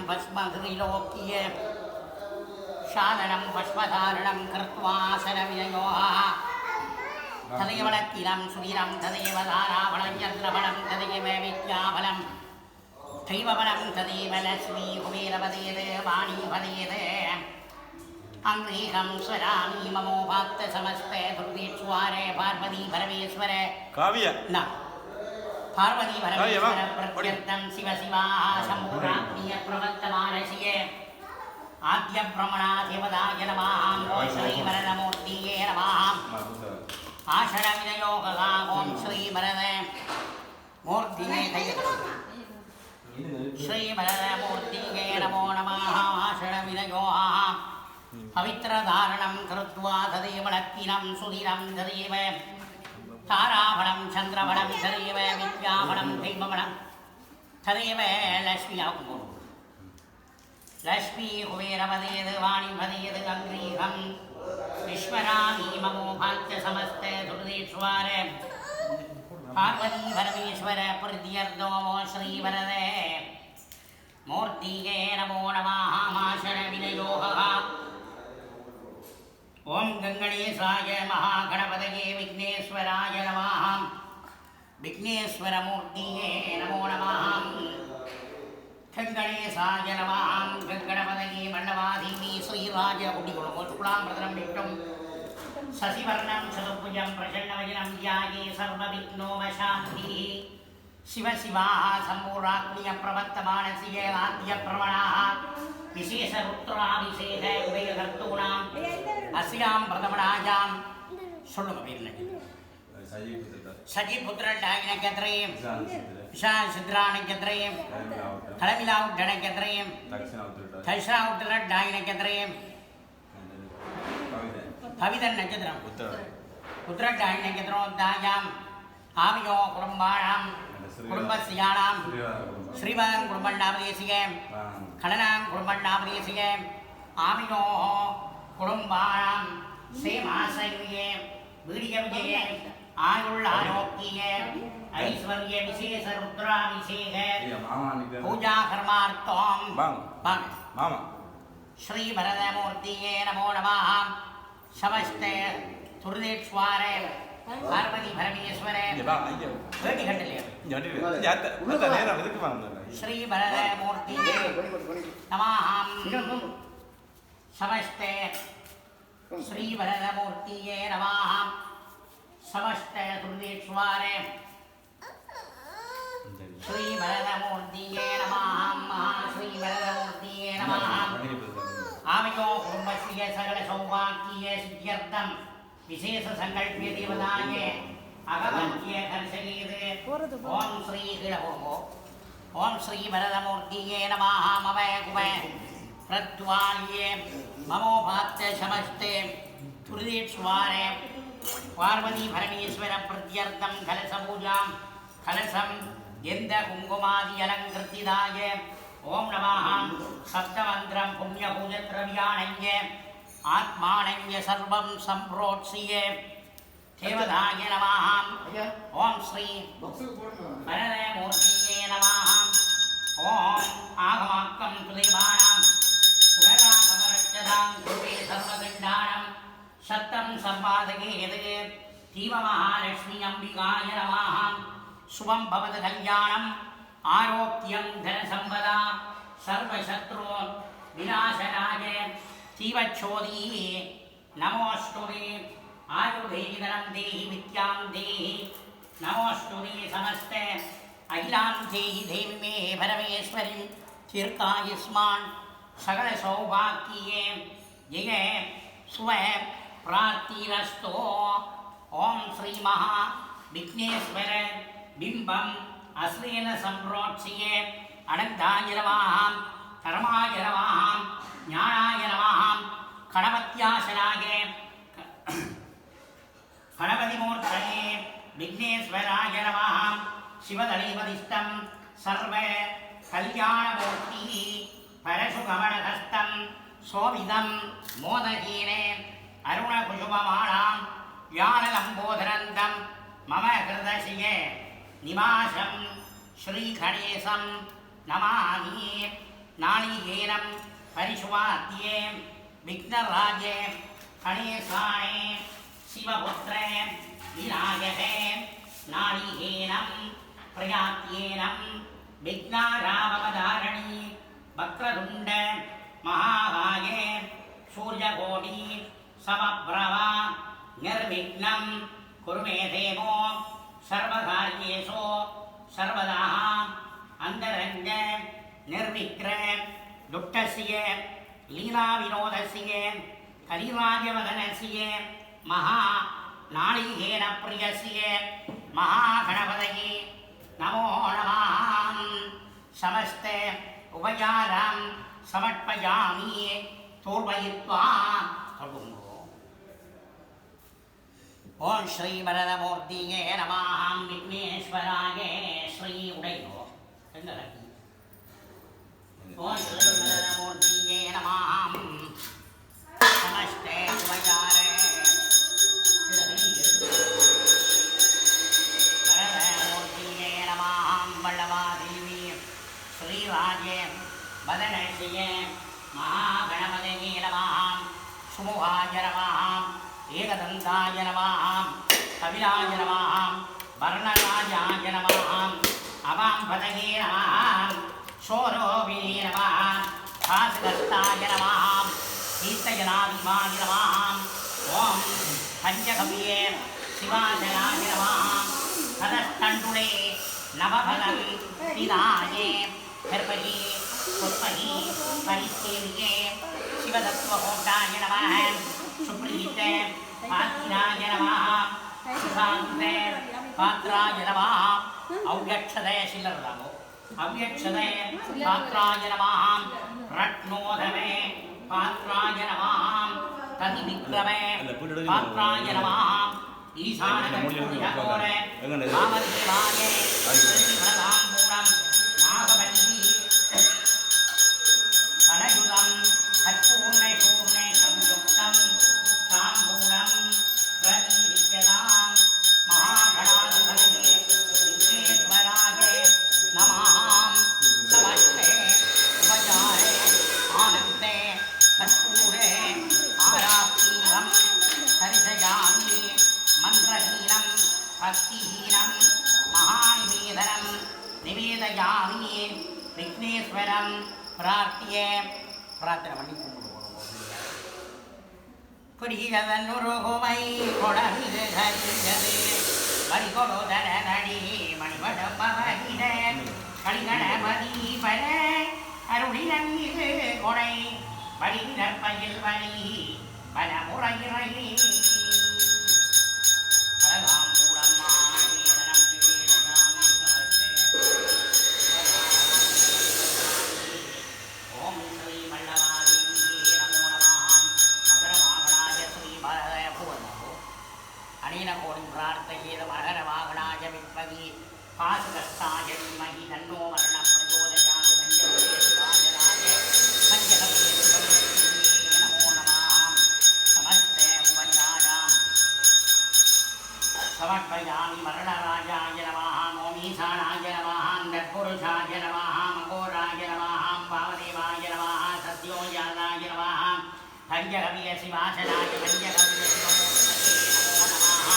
भस्महृलोक्य शालनं भस्मधारणं कृत्वा शरविनयोः तदेव लक्किलं सुधीरं तदेव धाराफलं यद्रफलं तदेव विद्याफलं दैवफलं तदेव लक्ष्मी कुबेरपदेत् वाणीपदेत् अङ्ग्रीहं स्वरामि ममोपात्त समस्ते दुर्वेश्वरे पार्वती परमेश्वर काव्य न पार्वती परमेश्वर प्रत्यर्थं शिव शिवाः शम्भुरात्मीय प्रवर्तमानशिये आद्य ब्रह्मणा देवताय नमः ओं श्री वरदमूर्तिये नमः आषाढविनयोगः ओं श्री वरद मूर्तिये श्री वरदमूर्तिये नमो नमः आषाढविनयोः पवित्रधारणं कृत्वा तदेव लक्किनं सुधीरं तदेव ताराफलं चन्द्रफलं तदेव विद्याफलं दैवफलं तदेव लक्ष्मी कुबेरपदेत् वाणीपदेत् अङ्ग्रीहं विश्वरामि ममोपात्य समस्ते दुर्देश्वर पार्वती परमेश्वर प्रत्यर्थो श्रीवरदे मूर्तिये नमो नमः आषाढविनयोः ओं गंगणेशाय महागणपतये विघ्नेश्वराय नमः विघ्नेश्वरमूर्तिये नमो नमः गंगणेशाय नमः गंगणपतये मण्डवाधीवी श्रीराज कुटिकुलमोत्कुलामृतं विष्णुं शशिवर्णं चतुर्भुजं प्रसन्नवदनं ध्याये सर्वविघ्नोपशान्तिः शिव शिवाः सम्पूर्णात्मीयप्रवर्तमानस्य आद्यप्रवणाः विशेषरुद्राभिषेक उभयकर्तॄणाम् अस्यां प्रथमराजां சொல்லுங்க பேர் சஜிபுத்திர நட்சத்திரம் விசாசித்ரா நட்சத்திரம் கலமிலாவுட்ட நட்சத்திரம் தட்சிணாவுத்திர நட்சத்திரம் பவிதன் நட்சத்திரம் உத்திரட்டாய் நட்சத்திரோத்தாயாம் ஆவியோ குடும்பாணாம் குடும்பஸ்யானாம் ஸ்ரீமதம் குடும்பண்ணாபதேசிகம் கணனாம் குடும்பண்ணாபதேசிகம் ஆவியோ குடும்பாணாம் சேமாசையே வீடிய விஜய ஆயுள் ஆரோக்கிய ஐஸ்வர்ய விசேஷ ருத்ராபிஷேக பூஜா கர்மார்த்தம் ஸ்ரீ பரதமூர்த்தியே நமோ நமः समस्ते துர்தேஸ்வர பார்வதி பரமேஸ்வர வேட்டி கட்டலையா श्री वरदमूर्तिये नमः समस्ते श्री वरदमूर्तिये नमः समस्ते दुर्देश्वर श्री वरदमूर्तिये नमः श्री वरदमूर्तिये नमः आमिको कुटुम्बस्य सकल सौभाग्य सिद्ध्यर्थं विशेष संकल्प्य देवताय अगमन्त्य कर्षयेत् ओम श्री गिरहो ओम श्री वरदमूर्तिये नमः मम कुमे प्रज्वाल्ये ममोपात्य समस्ते दुर्देश्वर पार्वती परमेश्वर प्रत्यर्थं कलशपूजां कलशं गन्ध कुङ्कुमादि अलङ्कृतिदाय ओम नमः सप्तमन्त्रं पुण्यपूजद्रव्याणञ्च आत्मानञ्च सर्वं सम्प्रोत्स्ये देवताय नमः ओम श्री वरदमूर्तिये नमः ओम आगमाक्कं तुदेवानां पुनरागमरक्षतां कुर्वे सर्वगण्डानां सत्तं सम्पादयेत् दीवमहालक्ष्मी अम्बिकाय नमः शुभं भवतु कल्याणम् आरोग्यं धनसम्पदा सर्वशत्रु विनाशनाय जीवच्छोदी नमोऽस्तुते आयुर्वेदनं देहि विद्यां देहि नमोऽस्तुते समस्ते अखिलां देहि देवी मे परमेश्वरीं चिरकायुष्मान् सकलसौभाग्ये जय शुभ प्राप्तिरस्तु ओम श्री महा विघ्नेश्वर बिम्बम् अश्रेण सम्प्रोत्स्ये अनन्ताय नमः कर्माय नमः ज्ञानाय नमः गणपत्यासनाय गणपतिमूर्तये विघ्नेश्वराय नमः शिवदलीपदिष्टं सर्व कल्याणमूर्तिः परशुकमलहस्तं शोभितं मोदहीने अरुणकुसुममालां ज्ञानलम्बोदरन्तं मम हृदये निवासं श्रीगणेशं नमामि நாளிகேரம் பரிசுவாத்தியே விக்னராஜே கணேசானே சிவபுத்திரே விநாயகே நாளிகேனம் பிரயாத்தியேனம் விக்னாராமவதாரணி வக்ரதுண்ட மகாகாயே சூர்யகோடி சமப்ரவா நிர்விக்னம் குருமே தேவோ சர்வகாரியேஷு சர்வதா அந்தரங்க நிர்விக்ர துட்டஸ்ய லீலா வினோதஸ்ய கலிராஜவதனஸ்ய மகா நாளிகேர பிரியஸ்ய மகாகணபதயே நமோ நமः समस्त உபயாரம் சமர்ப்பயாமி தூர்வயித்வா சொல்லுங்கோ. ஓம் ஸ்ரீ வரதமூர்த்தியே நமः விக்னேஸ்வராய ஸ்ரீ உடையோ எங்கலக்கி. ஓம் ஸ்ரீ வரதமூர்த்தியே நமः நமஸ்த உபயாரே வரதமூர்த்தியே நமः வல்லவாதேவி ஸ்ரீராஜே வதனஸ்ய மகாகணபதயே நமः சுமுகாய நமः ஏகதந்தாய நமः கபிலாய நமः வர்ணராஜாய நமः அவாம்பதயே நமः சோரோபியே நமः காசுகஸ்தாய நமः கீர்த்தயனாதிமாய நமः ஓம் பஞ்சகவியே சிவாஜனாய நமः கதத்தண்டுளே நவபலம் பிதாயே கர்ப்பகி புஷ்பகி பரிசேவியே சிவதத்வகோட்டாய நமः சுப்ரீத பாத்திராய நமः சுசாந்த பாத்ராய நமः அவ்யக்ஷதே சிலர்லாமோ அவ்யக்ஷதே பாத்ராய நமः ரத்னோதமே பாத்ராய நமः ததி விக்ரமே பாத்ராய நமः ஈசானகோரே காமதேவாயே பிரதிமதாம்பூரம் நாகவல்லி கணயுதம் கற்பூர்ணே பூர்ணே சம்யுக்தம் தாம்பூலம் பிரதீவிக்யதாம் மகாகணாதிபதியே விக்னேஸ்வராய நமः நமஸ்தே உபச்சாரே ஆனந்தே கற்பூரே ஆராத்தீரம் தரிசயாமி மந்திரஹீனம் பக்திஹீனம் மகாநிவேதனம் நிவேதயாமி விக்னேஸ்வரம் பிரார்த்தியே பிரார்த்தனை பண்ணி கும்பிடுவோம். புரியவனுருகுமை கொடமிது கரிந்தது வரிகொடுதன நடி மணிவடம் மகிழ கலிகணபதி பர அருளினன் இது கொடை வடிவினற்பயில் வழி பலமுறையிறையே பலகாம்பூடம் மகாநிவேதனம் நிவேதயாமி நமஸ்தே. ஓம் ஸ்ரீ மல்லவாதேவியே நமோ நமः மகரவாகனாய ஸ்ரீ பூர்ணோ அனேன கோடி பிரார்த்தயேத மகரவாகனாய வித்மகி பாசுகஸ்தாய தீமஹி தன்னோ வர்ண பிரச்சோதயாத் பஞ்சகவ்யே சிவாஜனாய பஞ்சகவ்யே சிவமூர்த்தியே நமோ நமः நமஸ்தே உபயாராம் समर्पयामि मरणराजाय नमः मोमीशानाय नमः तत्पुरुषाय नमः मघोराय नमः वामदेवाय नमः सत्योजाताय नमः पञ्चकविय शिवासनाय पञ्चकविय शिवमूर्तये नमो नमः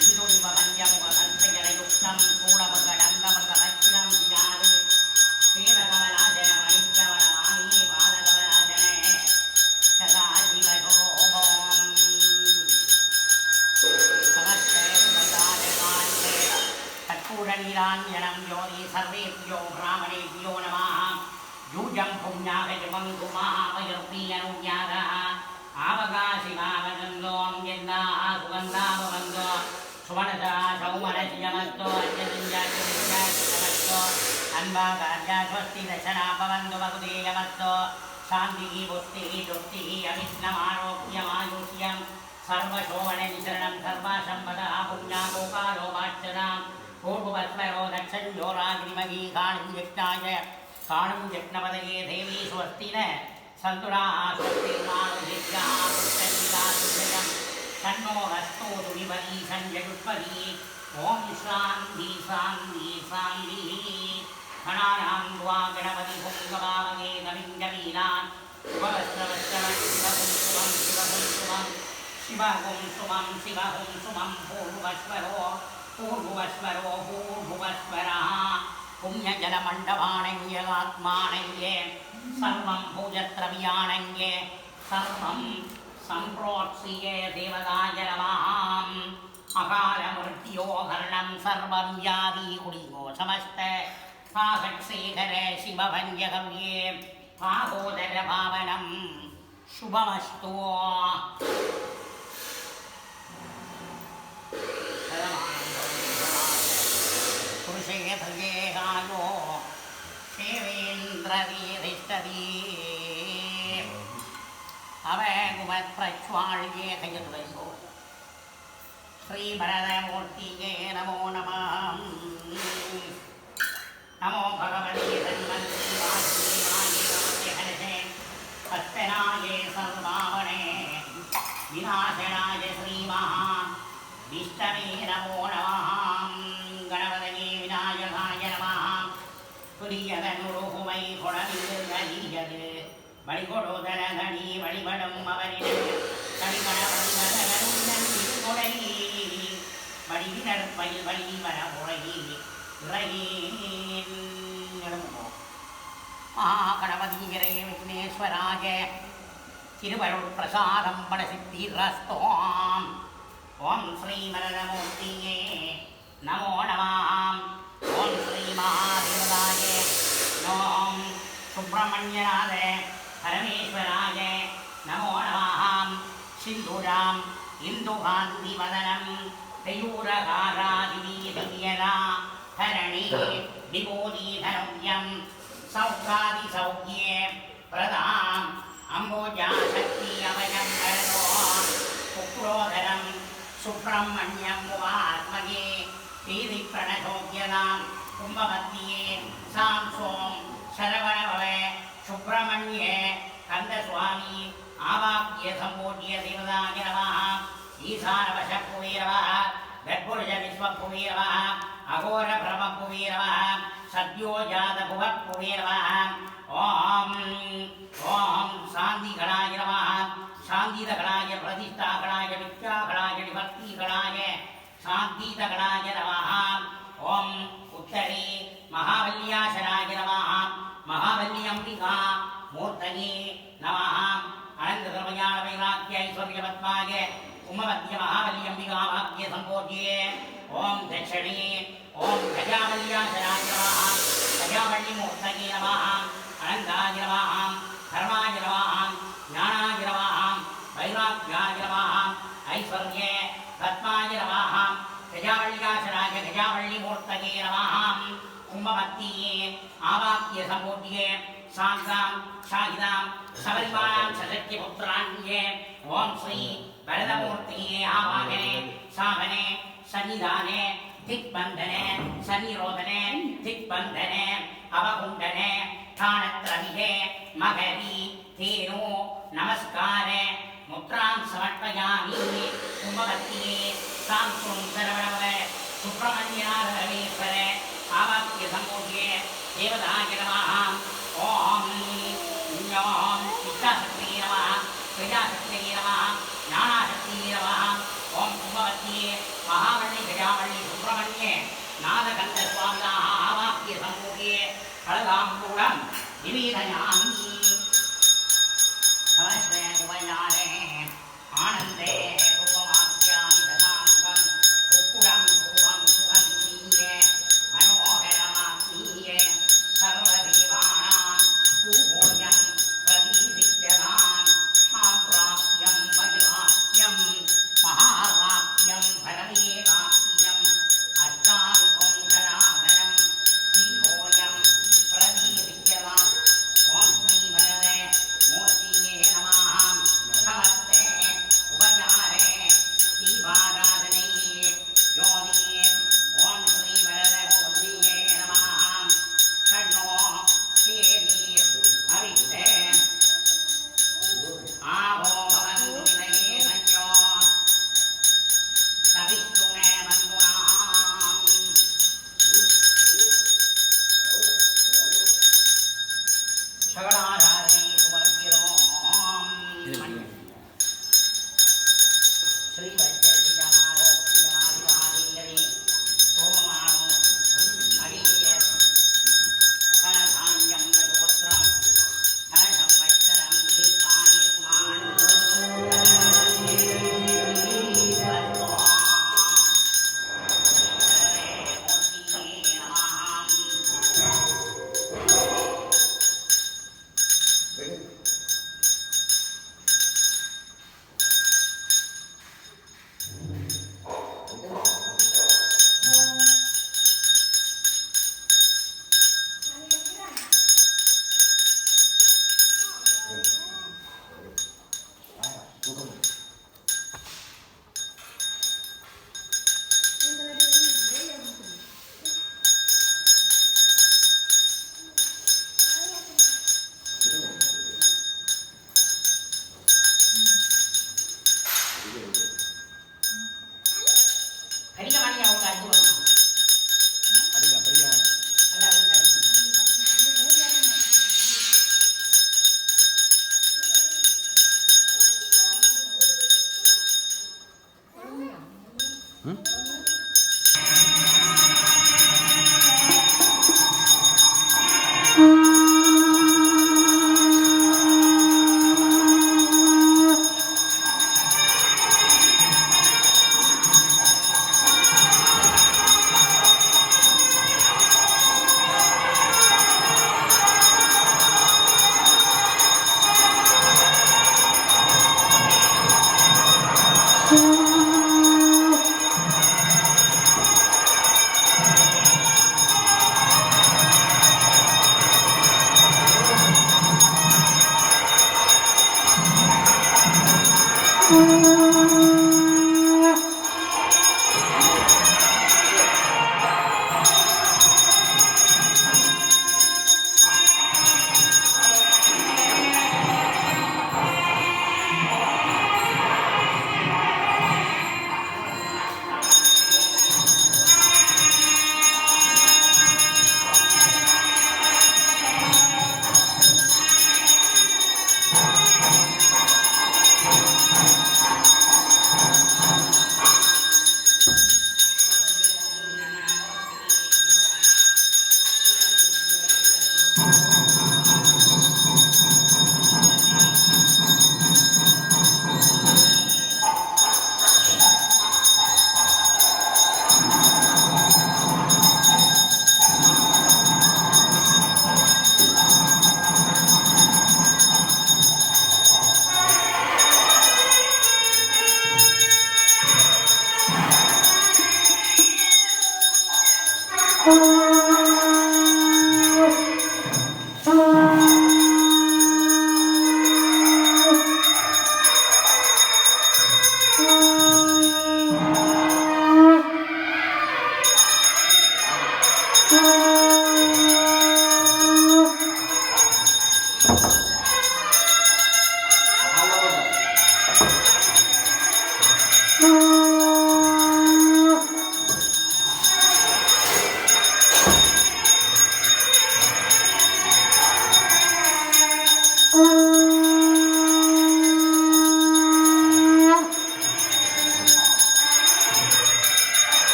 इन्दुनिवभञ्जमुखसन्तजनयुक्तं पूर्णमुखडङ्गमुखभक्षितं जियात् श्रीरकमलाजन मणिप्रवरवाणी पादकमलाजने सदाशिवशोभोम् नमस्ते सुमदाजनान्ते कर्पूरनीराञ्जनं ज्योति सर्वेभ्यो ब्राह्मणेभ्यो नमः यूजं पुण्यागजमं कुमावयर्पीयनुज्ञातः आवकाशिमावनन्दों यन्दाः सुगन्धावन्दो सुमनसा सौमनशियमस्तो अत्यदिञ्जातिरिञ्जातिरमस्तो अन्वाकार्या स्वस्ति दशना भवन्तु वसुदेयमस्तो शान्तिः पुष्टिः तुष्टिः अविघ्नमारोग्यमायुष्यम् सर्वशोभनविशरणं सर्वसम्पदः पुण्यागोपालो वाच्यनां पूर्वस्मरो दक्षञ्जोराग्निमगी काणं यज्ञाय काणं यज्ञपदये देवी स्वस्ति न सन्तुराः स्वस्तिर्मानुभिर्यः पुष्टजिगासुजयं तन्नो हस्तोतु विपदी सञ्जयुष्पदी ॐ शान्ति शान्ति शान्तिः गणानां त्वा गणपतिपुङ्गवामहे कविञ्जवीनान् उपवस्त्रवस्त्रवं शिवहुं सुमं पूर्वस्वरः पुण्यजलमण्डपाणञ्जलात्माणञ्जे सर्वं भूजत्रव्याणञ्जे सर्वं सम्प्रोत्सीये देवताय नमः अकालमृत्योहरणं सर्वव्याधिकुडिगो समस्त साहक्षेखरे शिवभञ्जगव्ये पादोदरभावनं शुभमस्तु पुरुषे भजेहायो सेवेन्द्रवीरिष्टवी अवगुमत्प्रज्वाल्ये कयतुवैसो श्रीभरतमूर्तिये नमो नमः नमो भगवते धन्वन्ति वासुदेवाय नमस्ते हरसे हस्तनाये सर्वावणे विनाशनाय श्रीमहा विष्णवे नमो नमः गणपतये विनायकाय नमः तुर्यदनुरुहुमै कुणमिल्ललीयது வழிகொடுதலகடி வழிபடும் அவரிடம் கடிகணவந்தனருந்தன் திருகொடை வடிவினற்பயில் வழி வரமுறையி இறையேன் மகாகணபதியரே விக்னேஸ்வராய திருவருள் பிரசாதம் படசித்திரஸ்தோம் ஓம் ஸ்ரீ மரதமூர்த்தியே நமோ நமாம் ஓம் ஸ்ரீ மகாதேவதாய ஓம் சுப்பிரமணியநாத परमेश्वराय नमो नमः सिन्धुरां इन्दुकान्तिवदनं तयूरकारादिवीर्यरा धरणी विभूतिधरव्यं सौख्यादिसौख्ये प्रदाम् अम्बोजाशक्ति अभयं करतो शुक्रोधरं सुब्रह्मण्यं उपात्मगे श्रीप्रणशोक्यदां कुम्भमध्ये सां सों शरवणभवे सुब्रह्मण्ये कंदस्वामी आवाक्य संबोध्य देवताय नमः ईशानवशक्कुवे नमः गड्भुर्ज विश्वक्कुवे नमः अघोर ब्रह्मक्कुवे नमः सद्योजातभुवक्कुवे नमः ओम ओम शान्तिगणाय नमः शान्तिगणाय प्रतिष्ठागणाय विद्यागणाय विभक्तिगणाय शान्तिगणाय नमः ओम उत्तरे महाबल्याशनाय नमः महाबल्यंबिका मूर्तये नमः अनंतकर्मज्ञान वैराग्य ऐश्वर्य पद्माय उमवद्य महाबल्यंबिका वाक्य संबोध्ये ओम दक्षिणे ओम गजाबल्याशनाय नमः गजाबल्ली मूर्तये नमः अनंताय नमः धर्माय नमः ज्ञानाय नमः वैराग्याय नमः ऐश्वर्ये पद्माय नमः गजाबल्याशनाय गजाबल्ली मूर्तये नमः कुंभमत्ये आवाक्य संबोध्ये शांतां शाहिदां सबरिमाणां सशक्तिपुत्राण्ये ओम श्री वरदमूर्तिये आवाहने साहने सन्निधाने दिक्बन्धने सन्निरोधने दिक्बन्धने अवकुण्डने ठाणत्रविहे मकरी तेनो नमस्कारे मुद्रां समर्पयामि कुंभमत्ये सां सों शरवणभवे सुब्रह्मण्याधरमेश्वरे आवाक्य संबोध्ये देवताय नमः ओम ओम इच्छाशक्ति नमः प्रजाशक्ति नमः ज्ञानाशक्ति नमः ओम कुंभवत्ये महावल्ली गजावल्ली सुब्रह्मण्ये नादकन्दस्वामिनः आवाक्य संबोध्ये फलदाम्बूलं निवेदयामि नमस्ते कुवैयारे आनन्दे कुवमाख्यामि दशाङ्गं कुक्कुडं कुवं सुगन्धीये मनोहरमात्मीये सर्वदेवानां पूजं प्रदीप्यतां साम्राज्यं वैराग्यं महाराज्यं भरवेगाख्यम् अष्टाविपुं धराधरं श्रीभोजं प्रदीप्यताम् ओम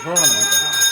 சொல்லணும்